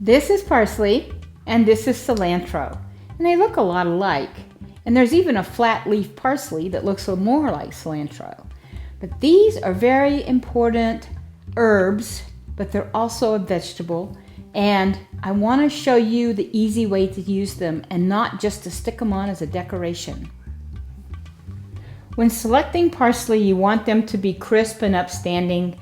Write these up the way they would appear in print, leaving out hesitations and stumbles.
This is parsley and this is cilantro, and they look a lot alike. And there's even a flat leaf parsley that looks a little more like cilantro. But these are very important herbs, but they're also a vegetable. And I want to show you the easy way to use them and not just to stick them on as a decoration. When selecting parsley, you want them to be crisp and upstanding.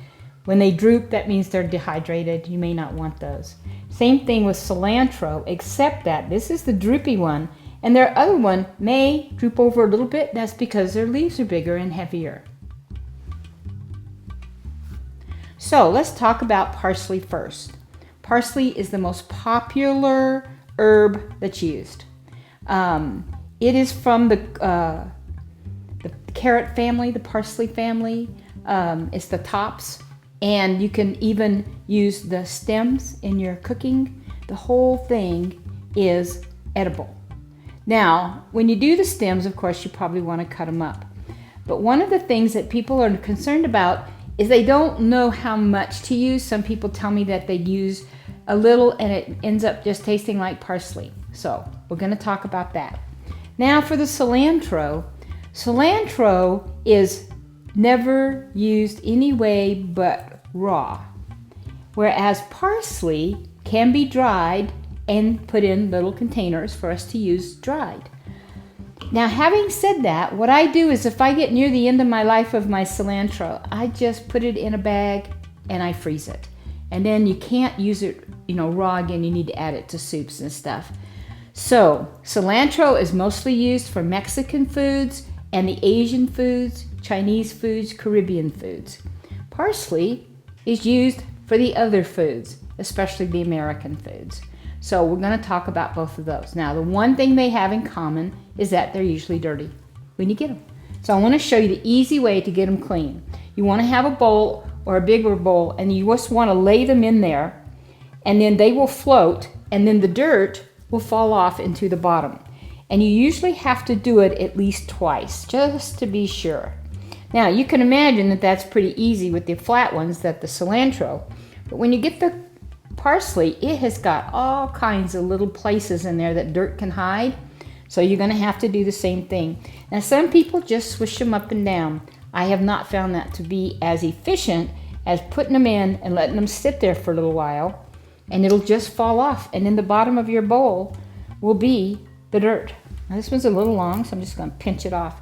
When they droop, that means they're dehydrated. You may not want those. Same thing with cilantro, except that this is the droopy one, and their other one may droop over a little bit. That's because their leaves are bigger and heavier. So let's talk about parsley first. Parsley is the most popular herb that's used. It is from the carrot family, the parsley family. It's the tops. And you can even use the stems in your cooking. The whole thing is edible. Now, when you do the stems, of course, you probably want to cut them up. But one of the things that people are concerned about is they don't know how much to use. Some people tell me that they use a little and it ends up just tasting like parsley. So we're going to talk about that. Now for the cilantro. Cilantro is never used any way but raw, whereas parsley can be dried and put in little containers for us to use dried. Now, having said that, what I do is if I get near the end of my life of my cilantro, I just put it in a bag and I freeze it. And then you can't use it, raw again. You need to add it to soups and stuff. So cilantro is mostly used for Mexican foods and the Asian foods, Chinese foods, Caribbean foods. Parsley is used for the other foods, especially the American foods. So we're going to talk about both of those. Now, the one thing they have in common is that they're usually dirty when you get them. So I want to show you the easy way to get them clean. You want to have a bowl or a bigger bowl, and you just want to lay them in there, and then they will float, and then the dirt will fall off into the bottom. And you usually have to do it at least twice, just to be sure. Now, you can imagine that that's pretty easy with the flat ones, that the cilantro. But when you get the parsley, it has got all kinds of little places in there that dirt can hide. So you're going to have to do the same thing. Now, some people just swish them up and down. I have not found that to be as efficient as putting them in and letting them sit there for a little while, and it'll just fall off. And in the bottom of your bowl will be the dirt. Now, this one's a little long, so I'm just going to pinch it off.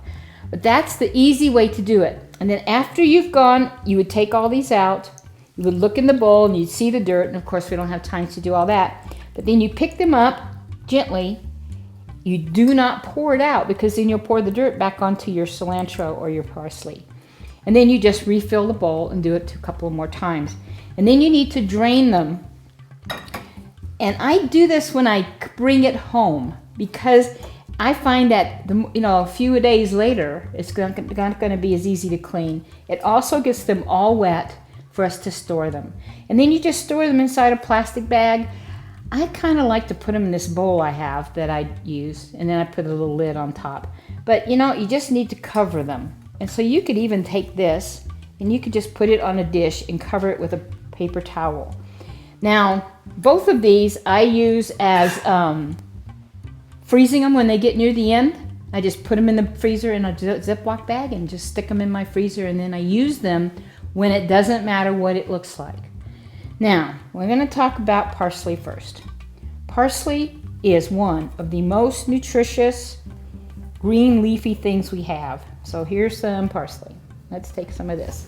But that's the easy way to do it. And then after you've gone, you would take all these out. You would look in the bowl and you'd see the dirt. And of course, we don't have time to do all that. But then you pick them up gently. You do not pour it out, because then you'll pour the dirt back onto your cilantro or your parsley. And then you just refill the bowl and do it a couple more times. And then you need to drain them. And I do this when I bring it home, because I find that a few days later, it's not going to be as easy to clean. It also gets them all wet for us to store them. And then you just store them inside a plastic bag. I kind of like to put them in this bowl I have that I use, and then I put a little lid on top. But you just need to cover them. And so you could even take this and you could just put it on a dish and cover it with a paper towel. Now, both of these I use as freezing them when they get near the end. I just put them in the freezer in a Ziploc bag and just stick them in my freezer, and then I use them when it doesn't matter what it looks like. Now, we're going to talk about parsley first. Parsley is one of the most nutritious green leafy things we have. So here's some parsley. Let's take some of this.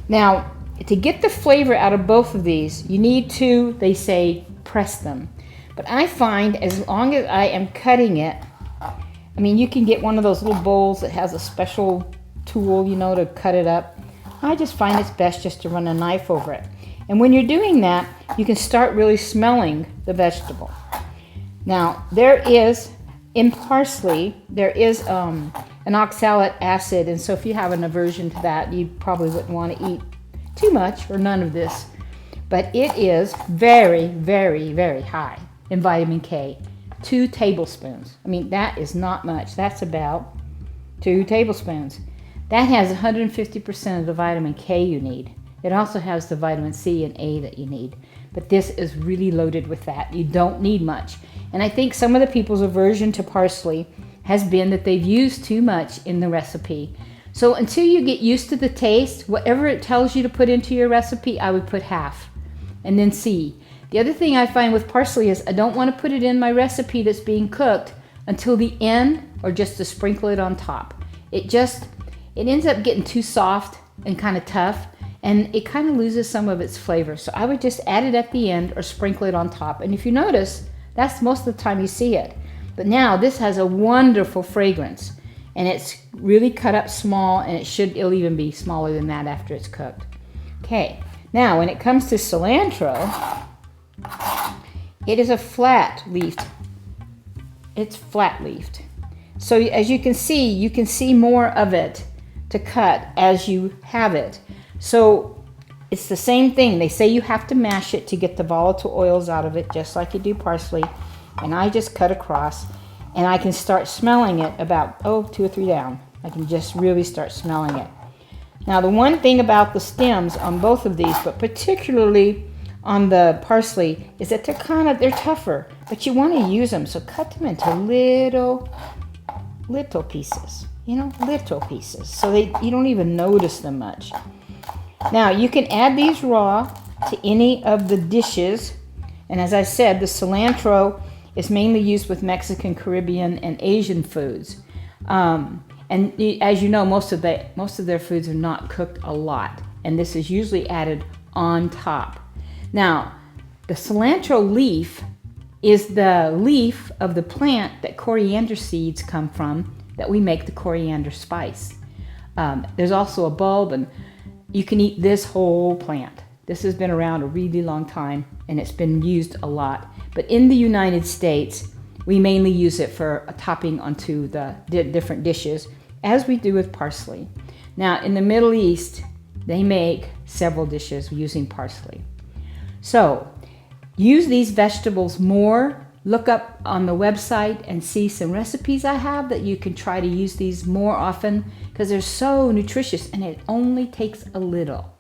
Now, to get the flavor out of both of these, you need to, they say, press them. But I find as long as I am cutting it, you can get one of those little bowls that has a special tool, to cut it up. I just find it's best just to run a knife over it. And when you're doing that, you can start really smelling the vegetable. Now, in parsley, there is an oxalic acid, and so if you have an aversion to that, you probably wouldn't want to eat too much or none of this. But it is very, very, very high in vitamin K. 2 tablespoons. That is not much. That's about 2 tablespoons. That has 150% of the vitamin K you need. It also has the vitamin C and A that you need. but this is really loaded with that. You don't need much. And I think some of the people's aversion to parsley has been that they've used too much in the recipe. So until you get used to the taste, whatever it tells you to put into your recipe, I would put half and then see. The other thing I find with parsley is I don't want to put it in my recipe that's being cooked until the end or just to sprinkle it on top. It ends up getting too soft and kind of tough, and it kind of loses some of its flavor. So I would just add it at the end or sprinkle it on top. And if you notice, that's most of the time you see it. But now this has a wonderful fragrance, and it's really cut up small, and it'll even be smaller than that after it's cooked. Okay, now when it comes to cilantro, it is a flat leafed. It's flat leafed. So as you can see more of it to cut as you have it. So it's the same thing. They say you have to mash it to get the volatile oils out of it, just like you do parsley. And I just cut across, and I can start smelling it about 2 or 3 down. I can just really start smelling it. Now the one thing about the stems on both of these, but particularly on the parsley, is that they're tougher, but you want to use them, so cut them into little pieces, little pieces, so you don't even notice them much. Now you can add these raw to any of the dishes, and as I said, the cilantro is mainly used with Mexican, Caribbean, and Asian foods. And as you know, most of their foods are not cooked a lot, and this is usually added on top. Now, the cilantro leaf is the leaf of the plant that coriander seeds come from, that we make the coriander spice. There's also a bulb, and you can eat this whole plant. This has been around a really long time, and it's been used a lot. But in the United States, we mainly use it for a topping onto the different dishes, as we do with parsley. Now, in the Middle East, they make several dishes using parsley. So, use these vegetables more. Look up on the website and see some recipes I have that you can try to use these more often, because they're so nutritious and it only takes a little.